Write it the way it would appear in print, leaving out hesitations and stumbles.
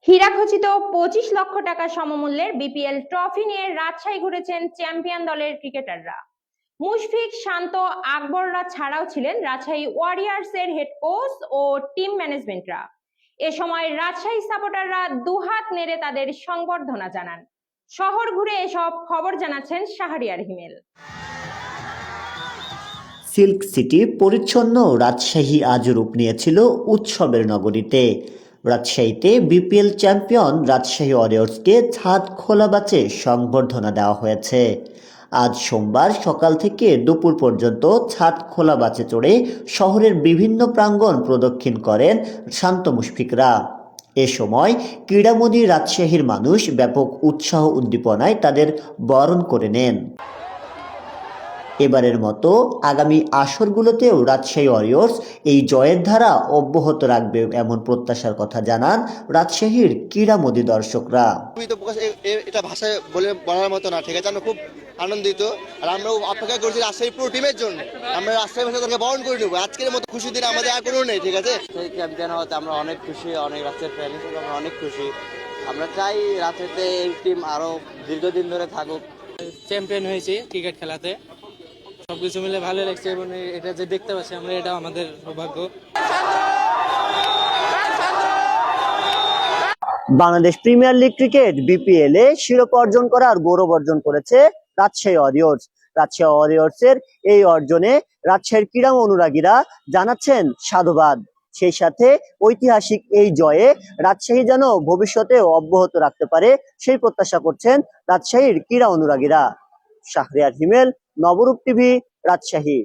হীরাখচিত 25 লক্ষ টাকা সমমূল্যের বিপিএল ট্রফি নিয়ে রাজশাহী ঘুরেছেন চ্যাম্পিয়ন দলের ক্রিকেটাররা। মুশফিক, শান্ত, আকবররা ছাড়াও ছিলেন রাজশাহী ওয়ারিয়র্স এর হেড কোচ ও টিম ম্যানেজমেন্টরা। এ সময় রাজশাহী সাপোর্টাররা দুহাত নেড়ে তাদের সংবর্ধনা জানান। শহর ঘুরে এসব খবর জানাচ্ছেন শাহরিয়ার হিমেল। সিল্ক সিটি পরিচ্ছন্ন রাজশাহী আজ রূপ নিয়েছিল উৎসবের নগরীতে। রাজশাহীতে বিপিএল চ্যাম্পিয়ন রাজশাহী ওয়ারিয়র্সকে ছাদ খোলা বাচে সংবর্ধনা দেওয়া হয়েছে। আজ সোমবার সকাল থেকে দুপুর পর্যন্ত ছাদ খোলা বাচে চড়ে শহরের বিভিন্ন প্রাঙ্গণ প্রদক্ষিণ করেন শান্ত মুশফিকরা। এ সময় ক্রীড়ামোদী রাজশাহীর মানুষ ব্যাপক উৎসাহ উদ্দীপনায় তাদের বরণ করে নেন। এবারের মতো আগামী আসরগুলোতেও রাজশাহী ওয়ারিয়র্স এই জয়ের ধারা অব্যাহত রাখবে এমন প্রত্যাশার কথা জানান রাজশাহীর ক্রীড়ামোদী দর্শকরা। এটা ভাষায় বলার মতো না, ঠিক আছে। আমরা খুব আনন্দিত, আর আমরাও অপেক্ষা করছি রাজশাহী পুরো টিমের জন্য। আমরা রাজশাহী ভাষা তাদেরকে বরণ করে নেবো। আজকের মতো খুশি দিন আমাদের আর কোনো নেই, ঠিক আছে। চ্যাম্পিয়ন হতে আমরা অনেক খুশি, অনেক রাজশাহীর ফ্যান হিসেবে আমরা অনেক খুশি। আমরা চাই রাজশাহীতে এই টিম আরো দীর্ঘদিন ধরে থাকুক। চ্যাম্পিয়ন হয়েছি ক্রিকেট খেলাতে, সবকিছু মিলে ভালো লাগছে এবং এটা যে দেখতে পাচ্ছি আমরা, এটা আমাদের সৌভাগ্য। Bangladesh premier league cricket BPL এ শিরোপা অর্জন করার গৌরব অর্জন করেছে রাজশাহী ওয়ারিয়র্স। রাজশাহী ওয়ারিয়র্সের এই অর্জনে রাজশাহীর ক্রীড়া অনুরাগীরা জানাচ্ছেন সাধুবাদ। সেই সাথে ঐতিহাসিক এই জয়ে রাজশাহী যেন ভবিষ্যতে অব্যাহত রাখতে পারে সেই প্রত্যাশা করছেন রাজশাহীর ক্রীড়া অনুরাগীরা। শাহরিয়ার হিমেল, নবরূপ টিভি, রাজশাহী।